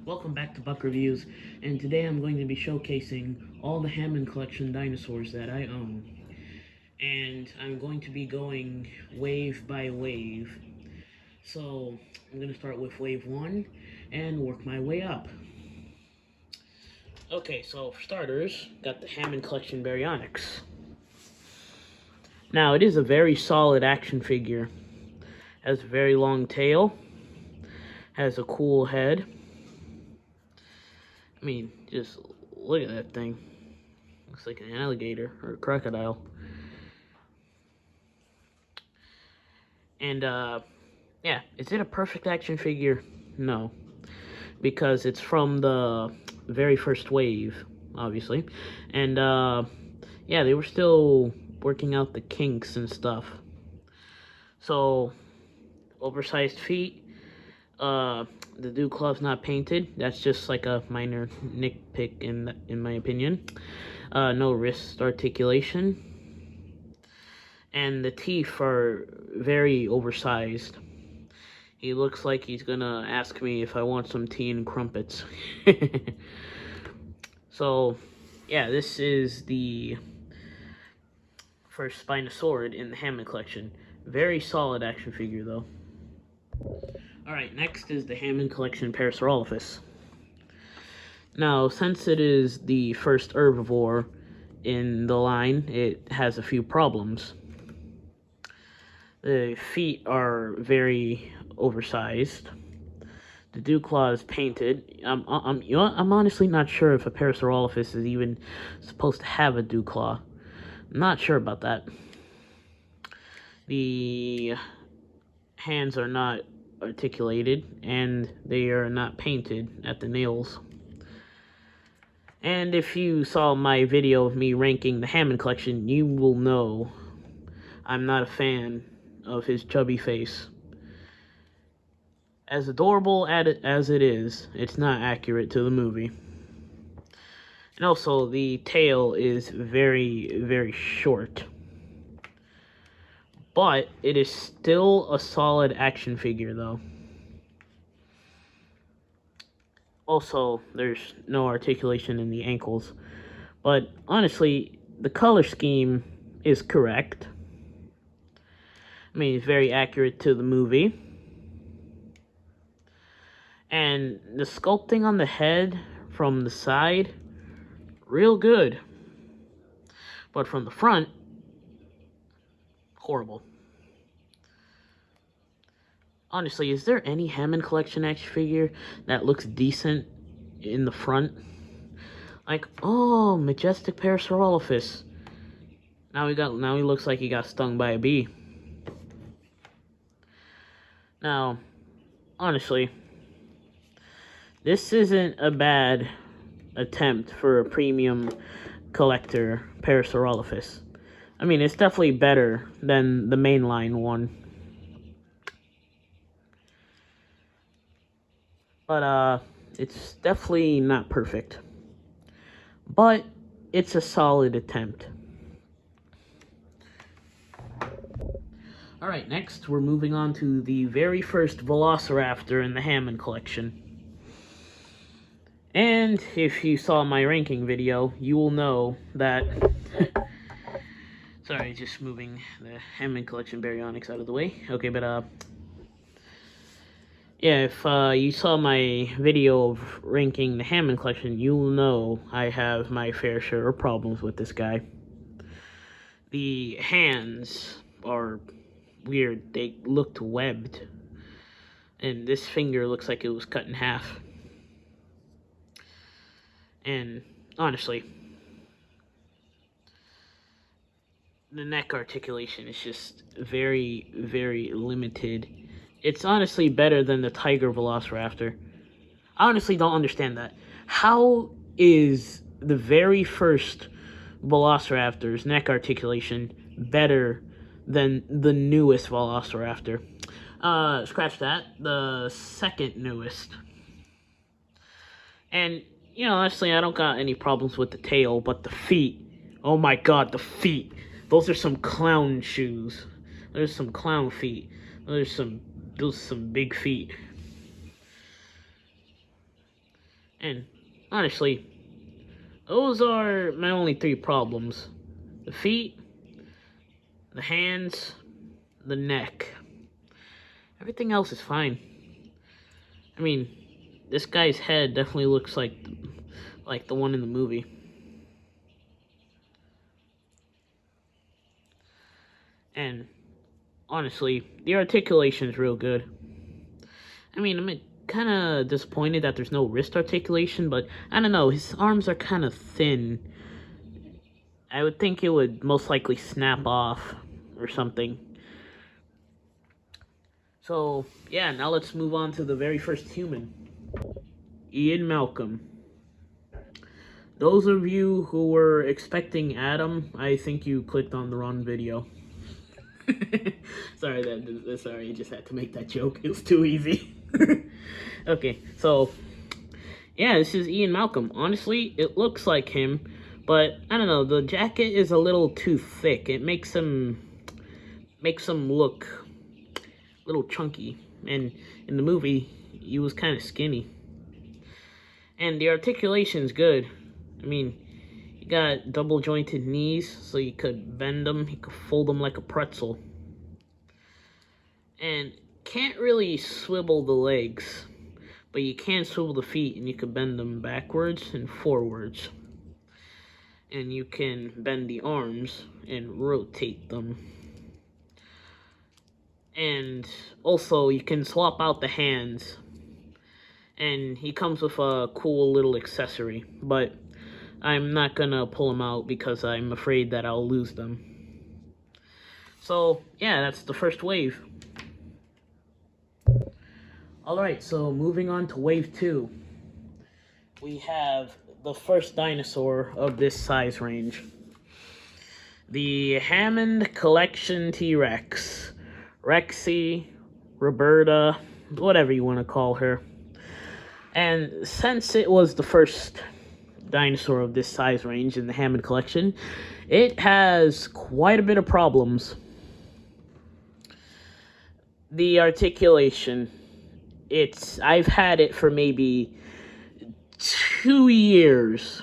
Welcome back to Buck Reviews, and today I'm going to be showcasing all the Hammond collection dinosaurs that I own. And I'm going to be going wave by wave. So, I'm going to start with wave 1 and work my way up. Okay, so for starters, got the Hammond collection Baryonyx. Now, it is a very solid action figure. Has a very long tail, has a cool head. I mean, just look at that thing. Looks like an alligator or a crocodile. And, yeah, is it a perfect action figure? No. Because it's from the very first wave, obviously. And, yeah, they were still working out the kinks and stuff. So, oversized feet. The dew claw's not painted. That's just like a minor nitpick in my opinion. No wrist articulation. And the teeth are very oversized. He looks like he's gonna ask me if I want some tea and crumpets. So, yeah, this is the first Spinosaurid in the Hammond collection. Very solid action figure, though. Alright, next is the Hammond collection Parasaurolophus. Now, since it is the first herbivore in the line, it has a few problems. The feet are very oversized. The dew claw is painted. I'm honestly not sure if a Parasaurolophus is even supposed to have a dew claw. I'm not sure about that. The hands are not articulated, and they are not painted at the nails. And if you saw my video of me ranking the Hammond collection, you will know I'm not a fan of his chubby face. As adorable as it is, it's not accurate to the movie. And also, the tail is very, very short. But it is still a solid action figure, though. Also, there's no articulation in the ankles. But honestly, the color scheme is correct. I mean, it's very accurate to the movie. And the sculpting on the head from the side, real good. But from the front, horrible. Honestly, is there any Hammond collection action figure that looks decent in the front? Like, oh, majestic Parasaurolophus. Now he looks like he got stung by a bee. Now, honestly, this isn't a bad attempt for a premium collector Parasaurolophus. I mean, it's definitely better than the mainline one. But, it's definitely not perfect. But, it's a solid attempt. Alright, next we're moving on to the very first velociraptor in the Hammond collection. And if you saw my ranking video, you will know that... Sorry, just moving the Hammond collection Baryonyx out of the way. Okay, but, yeah, if you saw my video of ranking the Hammond collection, you will know I have my fair share of problems with this guy. The hands are weird. They looked webbed. And this finger looks like it was cut in half. And honestly, the neck articulation is just very, very limited. It's honestly better than the tiger velociraptor. I honestly don't understand that. How is the very first velociraptor's neck articulation better than the newest velociraptor? Scratch that. The second newest. And, you know, honestly, I don't got any problems with the tail, but the feet. Oh my god, the feet. Those are some clown shoes. There's some clown feet. Those are some big feet. And honestly, those are my only three problems. The feet, the hands, the neck. Everything else is fine. I mean, this guy's head definitely looks like the one in the movie. And honestly, the articulation is real good. I mean, I'm kind of disappointed that there's no wrist articulation, but I don't know, his arms are kind of thin. I would think it would most likely snap off or something. So, yeah, now let's move on to the very first human, Ian Malcolm. Those of you who were expecting Adam, I think you clicked on the wrong video. Sorry, I just had to make that joke. It was too easy. Okay, so yeah, this is Ian Malcolm. Honestly, it looks like him, but I don't know. The jacket is a little too thick. It makes him look a little chunky, and in the movie, he was kind of skinny. And the articulation's good. I mean, you got double jointed knees, so you could bend them. You could fold them like a pretzel. And can't really swivel the legs, but you can swivel the feet, and you can bend them backwards and forwards. And you can bend the arms and rotate them. And also, you can swap out the hands. And he comes with a cool little accessory, but I'm not gonna pull them out because I'm afraid that I'll lose them. So, yeah, that's the first wave. Alright, so moving on to wave 2. We have the first dinosaur of this size range. The Hammond Collection T-Rex. Rexy, Roberta, whatever you want to call her. And since it was the first dinosaur of this size range in the Hammond collection, it has quite a bit of problems. The articulation. I've had it for maybe 2 years,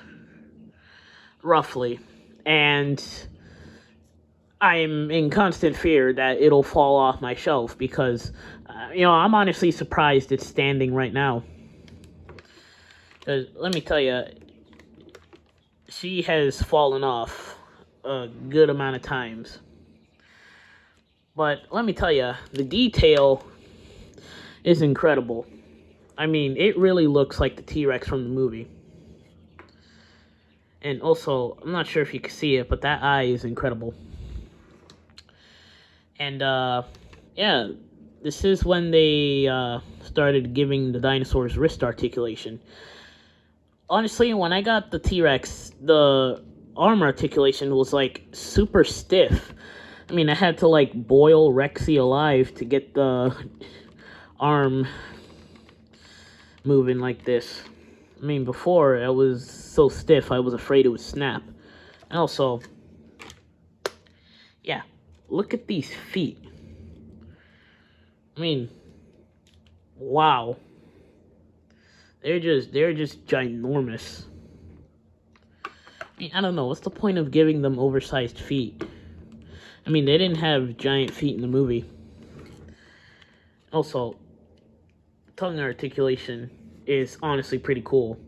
roughly, and I'm in constant fear that it'll fall off my shelf because, I'm honestly surprised it's standing right now. Because, let me tell you, she has fallen off a good amount of times. But, let me tell you, the detail is incredible. I mean, it really looks like the T-Rex from the movie. And also, I'm not sure if you can see it, but that eye is incredible. And, yeah, this is when they started giving the dinosaurs wrist articulation. Honestly, when I got the T-Rex, the arm articulation was, super stiff. I mean, I had to, boil Rexy alive to get the arm moving like this. I mean, before, it was so stiff, I was afraid it would snap. And also, yeah, look at these feet. I mean, wow. They're just ginormous. I mean, I don't know, what's the point of giving them oversized feet? I mean, they didn't have giant feet in the movie. Also, tongue articulation is honestly pretty cool.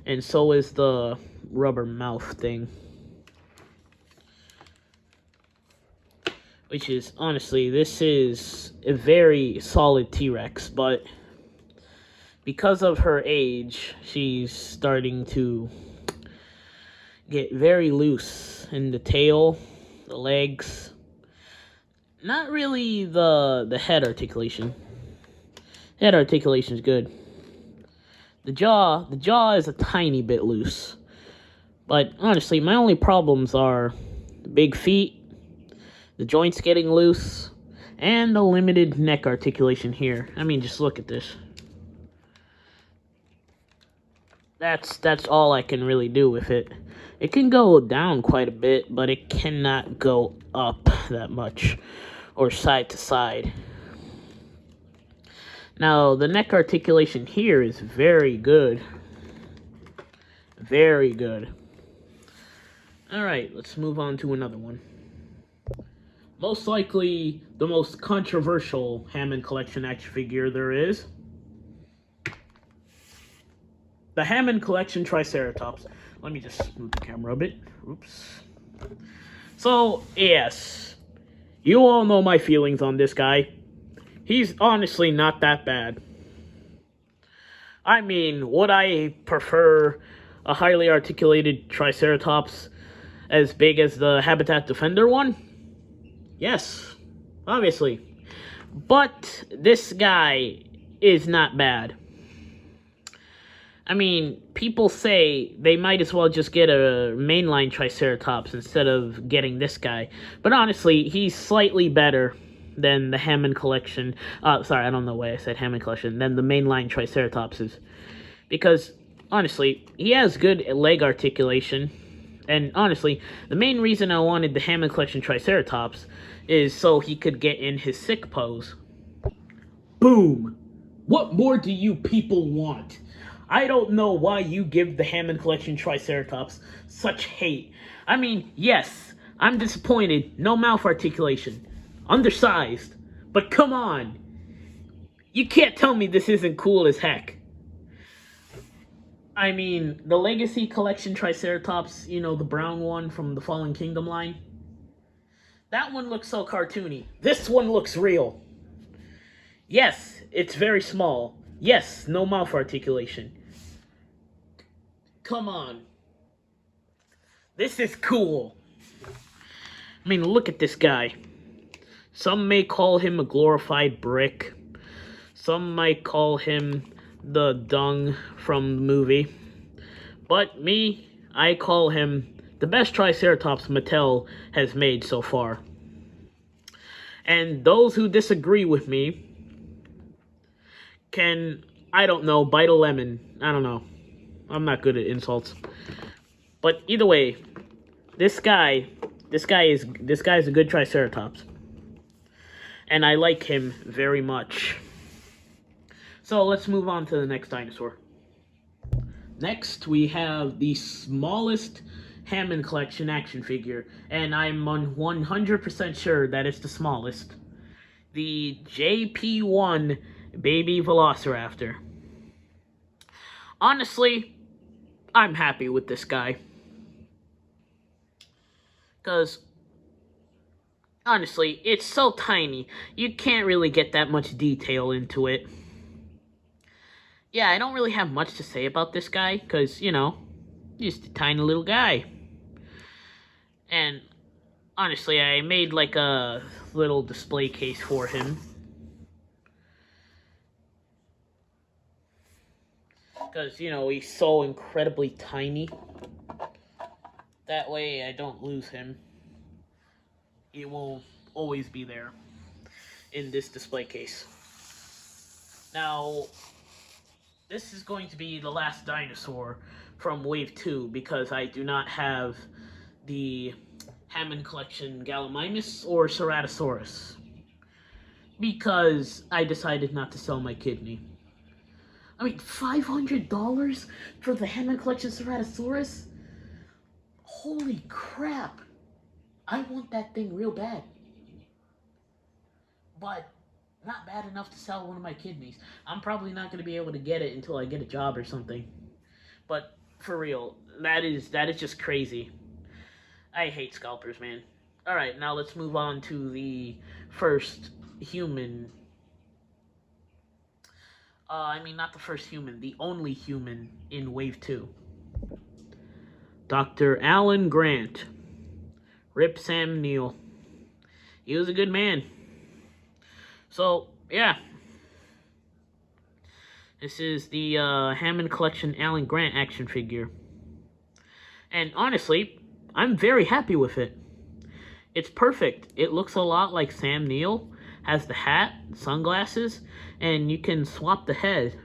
And so is the rubber mouth thing. Which is, honestly, this is a very solid T-Rex, but because of her age, she's starting to get very loose in the tail, the legs. Not really the head articulation. Head articulation is good. The jaw is a tiny bit loose. But honestly, my only problems are the big feet, the joints getting loose, and the limited neck articulation here. I mean, just look at this. That's all I can really do with it. It can go down quite a bit, but it cannot go up that much, or side to side. Now, the neck articulation here is very good. Very good. Alright, let's move on to another one. Most likely the most controversial Hammond collection action figure there is. The Hammond collection Triceratops. Let me just move the camera a bit. Oops. So, yes. You all know my feelings on this guy. He's honestly not that bad. I mean, would I prefer a highly articulated Triceratops as big as the Habitat Defender one? Yes, obviously. But this guy is not bad. I mean, people say they might as well just get a mainline Triceratops instead of getting this guy. But honestly, he's slightly better than the Hammond collection. Sorry, I don't know why I said Hammond collection. Than the mainline Triceratops is. Because, honestly, he has good leg articulation. And honestly, the main reason I wanted the Hammond collection Triceratops is so he could get in his sick pose. Boom! What more do you people want? I don't know why you give the Hammond collection Triceratops such hate. I mean, yes, I'm disappointed. No mouth articulation. Undersized. But come on. You can't tell me this isn't cool as heck. I mean, the Legacy Collection Triceratops, you know, the brown one from the Fallen Kingdom line. That one looks so cartoony. This one looks real. Yes, it's very small. Yes, no mouth articulation. Come on. This is cool. I mean, look at this guy. Some may call him a glorified brick. Some might call him the dung from the movie. But me, I call him the best Triceratops Mattel has made so far. And those who disagree with me can, I don't know, bite a lemon. I don't know. I'm not good at insults. But either way, this guy is a good Triceratops. And I like him very much. So let's move on to the next dinosaur. Next, we have the smallest Hammond collection action figure, and I'm 100% sure that it's the smallest. The JP1 Baby Velociraptor. Honestly, I'm happy with this guy. Because, honestly, it's so tiny, you can't really get that much detail into it. Yeah, I don't really have much to say about this guy, because, you know, he's just a tiny little guy. And, honestly, I made, like, a little display case for him. Because, you know, he's so incredibly tiny. That way I don't lose him. He will always be there in this display case. Now, this is going to be the last dinosaur from Wave 2 because I do not have the Hammond Collection Gallimimus or Ceratosaurus. Because I decided not to sell my kidney. I mean, $500 for the Hammond Collection Ceratosaurus? Holy crap! I want that thing real bad. But not bad enough to sell one of my kidneys. I'm probably not going to be able to get it until I get a job or something. But for real, that is just crazy. I hate scalpers, man. Alright, now let's move on to the first human. Not the first human, the only human in Wave 2. Dr. Alan Grant. Rip Sam Neill. He was a good man. So, yeah. This is the Hammond Collection Alan Grant action figure. And honestly, I'm very happy with it. It's perfect. It looks a lot like Sam Neill. Has the hat, sunglasses, and you can swap the head.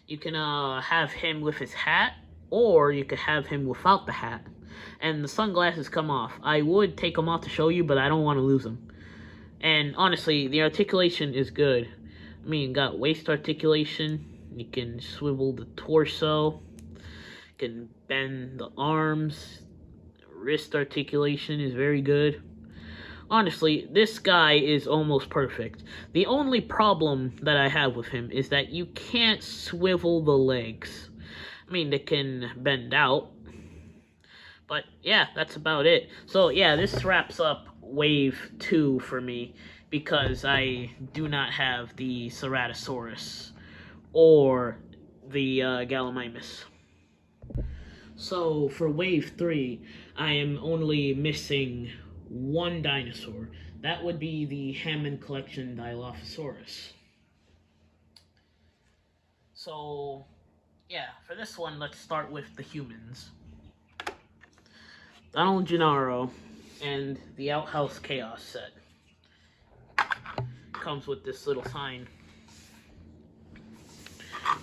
You can have him with his hat, or you could have him without the hat. And the sunglasses come off. I would take them off to show you, but I don't want to lose them. And honestly, the articulation is good. I mean, got waist articulation. You can swivel the torso. Can bend the arms. Wrist articulation is very good. Honestly, this guy is almost perfect. The only problem that I have with him is that you can't swivel the legs. I mean, they can bend out. But yeah, that's about it. So yeah, this wraps up Wave 2 for me, because I do not have the Ceratosaurus or the Gallimimus. So for Wave 3, I am only missing one dinosaur. That would be the Hammond collection Dilophosaurus. So yeah, for this one, let's start with the humans. Donald Gennaro and the Outhouse Chaos set. Comes with this little sign.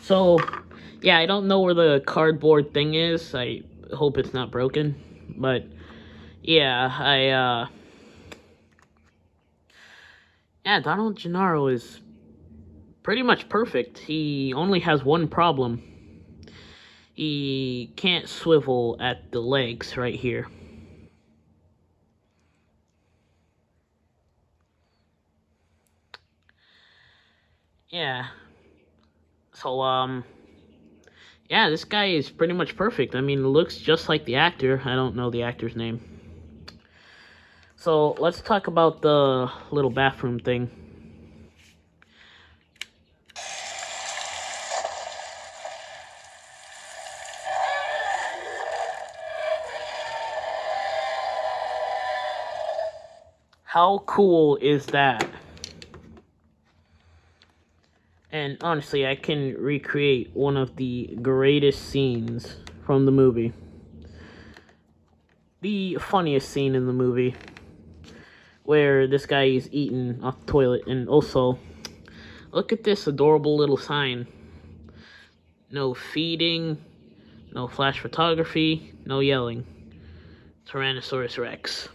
So, yeah, I don't know where the cardboard thing is. I hope it's not broken. But, yeah, yeah, Donald Gennaro is pretty much perfect. He only has one problem. He can't swivel at the legs right here. Yeah. So, yeah, this guy is pretty much perfect. I mean, it looks just like the actor. I don't know the actor's name. So, let's talk about the little bathroom thing. How cool is that? And honestly, I can recreate one of the greatest scenes from the movie. The funniest scene in the movie, where this guy is eating off the toilet. And also, look at this adorable little sign. No feeding, no flash photography, no yelling. Tyrannosaurus Rex.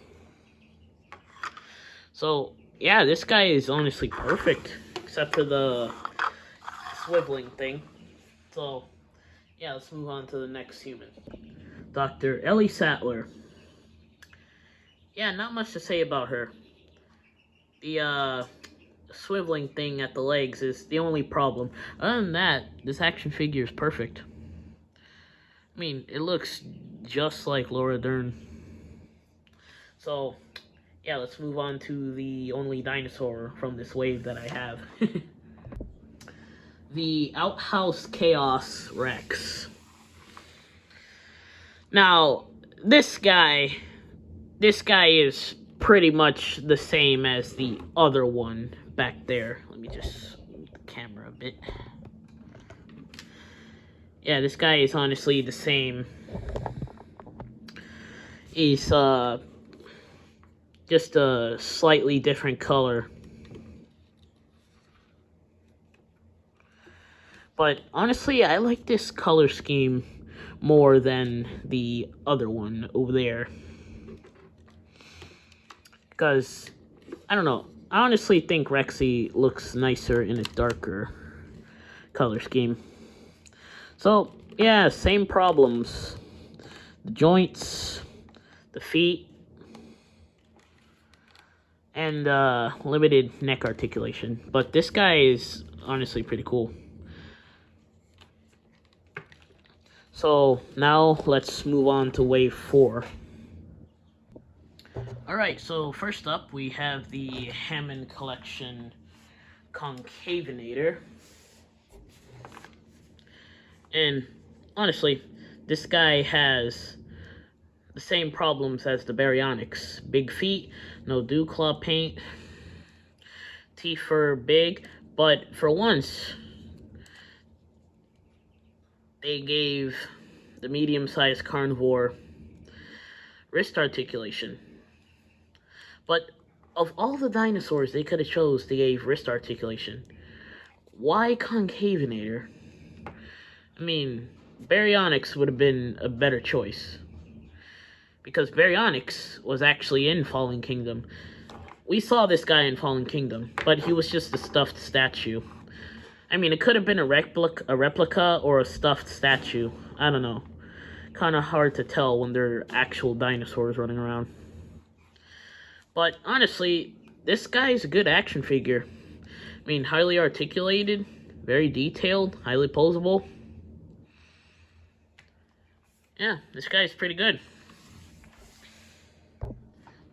So, yeah, this guy is honestly perfect, except for the swiveling thing. So, yeah, let's move on to the next human. Dr. Ellie Sattler. Yeah, not much to say about her. The swiveling thing at the legs is the only problem. Other than that, this action figure is perfect. I mean, it looks just like Laura Dern. So, yeah, let's move on to the only dinosaur from this wave that I have. The Outhouse Chaos Rex. Now, this guy is pretty much the same as the other one back there. Let me just move the camera a bit. Yeah, this guy is honestly the same. He's just a slightly different color. But honestly, I like this color scheme more than the other one over there. Because, I don't know, I honestly think Rexy looks nicer in a darker color scheme. So, yeah, same problems. The joints, the feet, and limited neck articulation. But this guy is honestly pretty cool. So now let's move on to wave 4. Alright, so first up we have the Hammond collection Concavinator. And honestly, this guy has the same problems as the Baryonyx. Big feet, no dew claw paint, teeth are big, but for once, they gave the medium-sized carnivore wrist articulation. But of all the dinosaurs they could have chose, they gave wrist articulation. Why Concavinator? I mean, Baryonyx would have been a better choice. Because Baryonyx was actually in Fallen Kingdom. We saw this guy in Fallen Kingdom, but he was just a stuffed statue. I mean, it could have been a replica or a stuffed statue. I don't know. kind of hard to tell when they're actual dinosaurs running around. But honestly, this guy's a good action figure. I mean, highly articulated, very detailed, highly posable. Yeah, this guy's pretty good.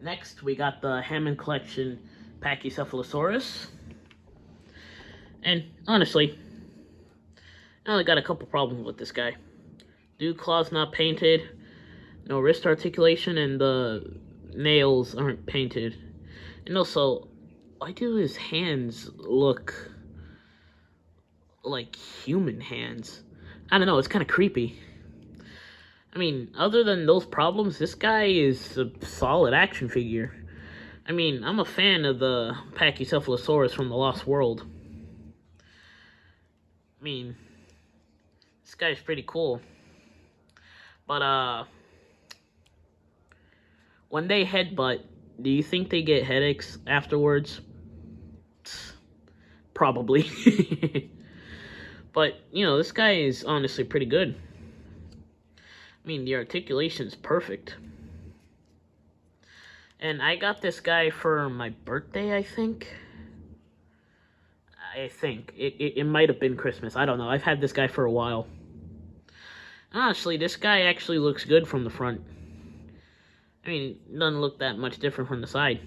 Next, we got the Hammond Collection Pachycephalosaurus. And honestly, I only got a couple problems with this guy. Dude claw's not painted, no wrist articulation, and the nails aren't painted. And also, why do his hands look like human hands? I don't know, it's kind of creepy. I mean, other than those problems, this guy is a solid action figure. I mean, I'm a fan of the Pachycephalosaurus from the Lost World. I mean, this guy's pretty cool. But, when they headbutt, do you think they get headaches afterwards? Probably. But, you know, this guy is honestly pretty good. I mean, the articulation's perfect. And I got this guy for my birthday, I think. It might have been Christmas. I don't know. I've had this guy for a while. Honestly, this guy actually looks good from the front. I mean, it doesn't look that much different from the side.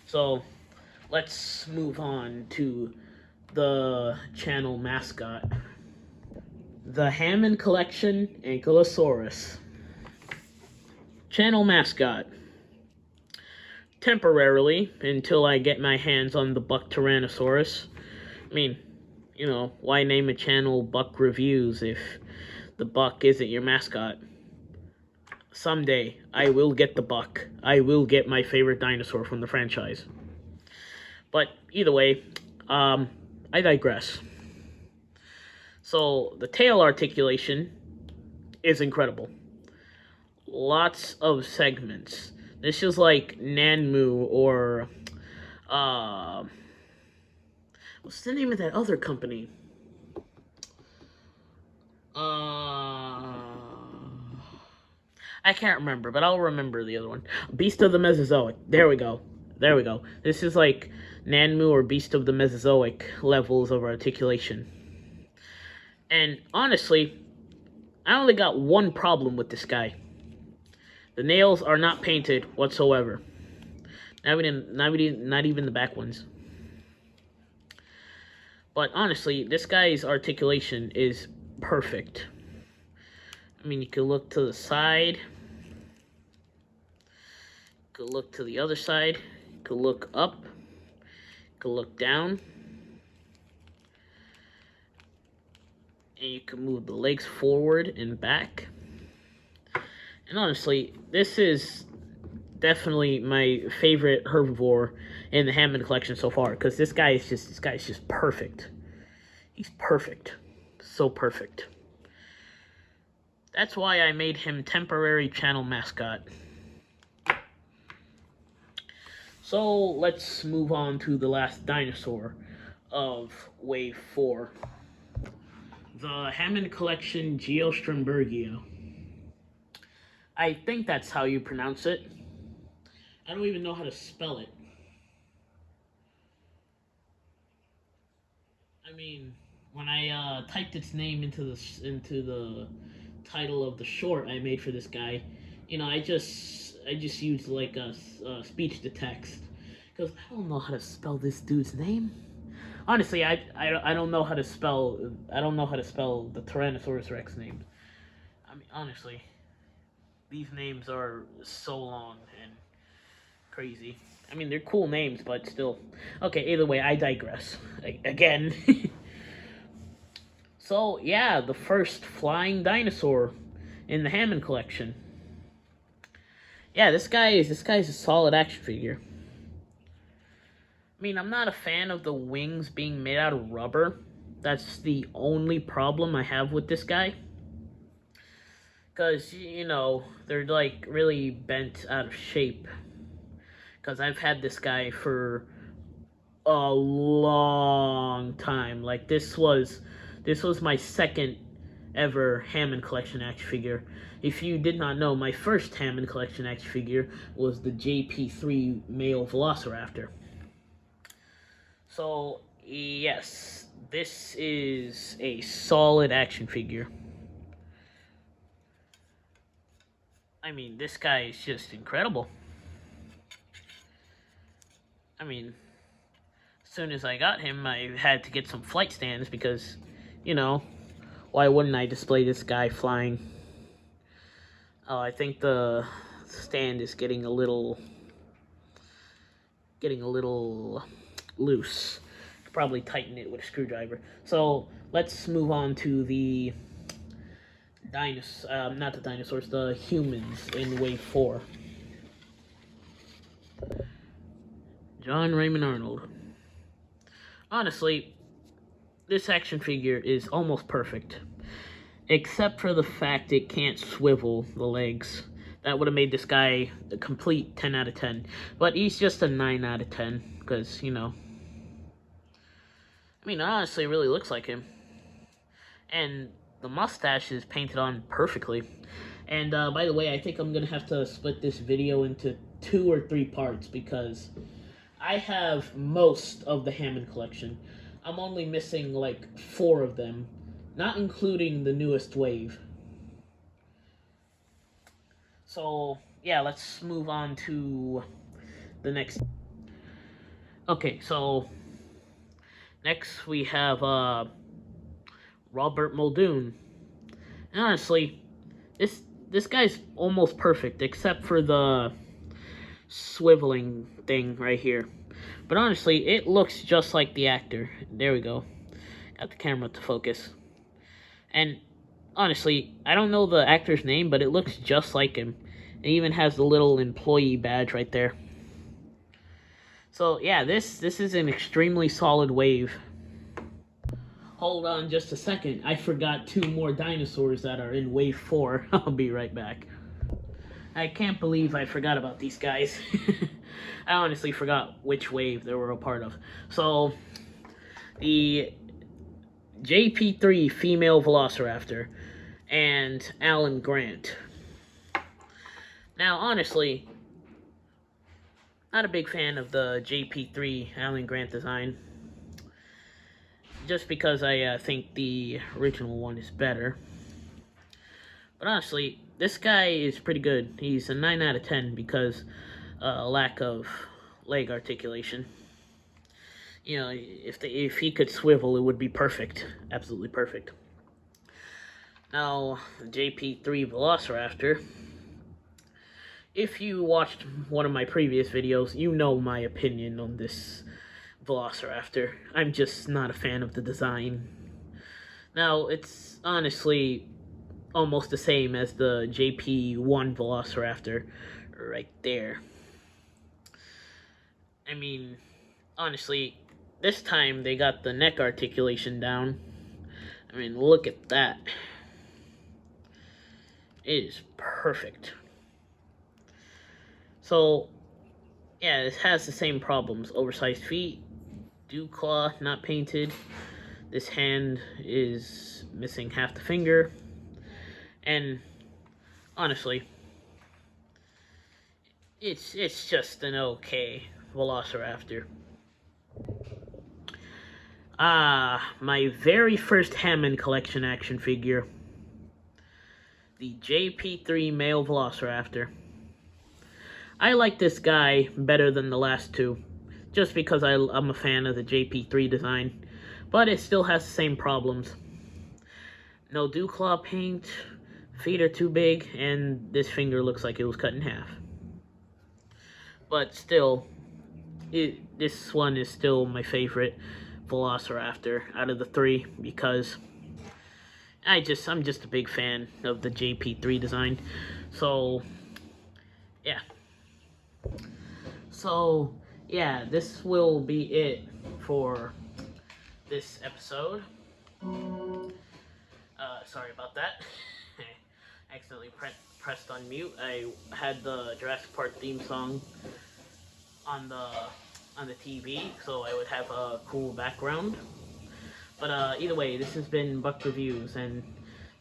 So, let's move on to the channel mascot. The Hammond Collection Ankylosaurus. Channel mascot. Temporarily, until I get my hands on the Buck Tyrannosaurus. I mean, you know, why name a channel Buck Reviews if the Buck isn't your mascot? Someday, I will get the Buck. I will get my favorite dinosaur from the franchise. But, either way, I digress. So, the tail articulation is incredible. Lots of segments. This is like Nanmu or, what's the name of that other company? I can't remember, but I'll remember the other one. Beast of the Mesozoic. There we go. This is like Nanmu or Beast of the Mesozoic levels of articulation. And honestly, I only got one problem with this guy. The nails are not painted whatsoever. Not even the back ones. But honestly, this guy's articulation is perfect. I mean, you can look to the side. You can look to the other side. You can look up. You can look down. And you can move the legs forward and back. And honestly, this is definitely my favorite herbivore in the Hammond collection so far, because this guy is just perfect. He's perfect. So perfect. That's why I made him temporary channel mascot. So let's move on to the last dinosaur of Wave 4. The Hammond Collection Geosternbergia. I think that's how you pronounce it. I don't even know how to spell it. I mean, when I typed its name into the title of the short I made for this guy, you know, I just used like a speech to text, because I don't know how to spell this dude's name. Honestly, I don't know how to spell the Tyrannosaurus Rex name. I mean, honestly, these names are so long and crazy. I mean, they're cool names, but still. Okay, either way, I digress. Again. So, yeah, the first flying dinosaur in the Hammond collection. Yeah, this guy's a solid action figure. I mean, I'm not a fan of the wings being made out of rubber. That's the only problem I have with this guy. Because, you know, they're like really bent out of shape. Because I've had this guy for a long time. Like, this was my second ever Hammond collection action figure. If you did not know, my first Hammond collection action figure was the JP3 male velociraptor. So, yes, this is a solid action figure. I mean, this guy is just incredible. I mean, as soon as I got him, I had to get some flight stands because, you know, why wouldn't I display this guy flying? Oh, I think the stand is getting a little loose. Probably tighten it with a screwdriver. So let's move on to the not the dinosaurs, the humans in Wave 4. John Raymond Arnold. Honestly, this action figure is almost perfect, except for the fact it can't swivel the legs. That would have made this guy a complete 10 out of 10. But he's just a 9 out of 10, because, you know, I mean, honestly, it really looks like him. And the mustache is painted on perfectly. And by the way, I think I'm going to have to split this video into 2 or 3 parts because I have most of the Hammond collection. I'm only missing like 4 of them, not including the newest wave. So, yeah, let's move on to the next. Okay, so next we have Robert Muldoon. And honestly, this guy's almost perfect, except for the swiveling thing right here. But honestly, it looks just like the actor. There we go. Got the camera to focus. And honestly, I don't know the actor's name, but it looks just like him. It even has the little employee badge right there. So yeah, this is an extremely solid wave. Hold on just a second. I forgot 2 more dinosaurs that are in Wave 4. I'll be right back. I can't believe I forgot about these guys. I honestly forgot which wave they were a part of. So, the JP3 female velociraptor and Alan Grant. Now, honestly, not a big fan of the JP3 Alan Grant design. Just because I think the original one is better. But honestly, this guy is pretty good. He's a 9 out of 10 because lack of leg articulation. You know, if he could swivel, it would be perfect. Absolutely perfect. Now, JP3 Velociraptor. If you watched one of my previous videos, you know my opinion on this Velociraptor. I'm just not a fan of the design. Now, it's honestly almost the same as the JP1 Velociraptor right there. I mean, honestly, this time they got the neck articulation down. I mean, look at that. It is perfect. So, yeah, it has the same problems. Oversized feet, dew claw, not painted. This hand is missing half the finger. And, honestly, it's just an okay Velociraptor. My very first Hammond collection action figure. The JP3 male Velociraptor. I like this guy better than the last 2, just because I'm a fan of the JP3 design, but it still has the same problems. No dew claw paint, feet are too big, and this finger looks like it was cut in half. But still, this one is still my favorite Velociraptor out of the 3, because I'm just a big fan of the JP3 design. So, yeah. So, yeah, this will be it for this episode. Sorry about that. I accidentally pressed on mute. I had the Jurassic Park theme song on the TV, so I would have a cool background. But either way, this has been Buck Reviews, and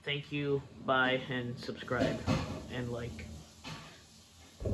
Thank you, bye, and subscribe, and like.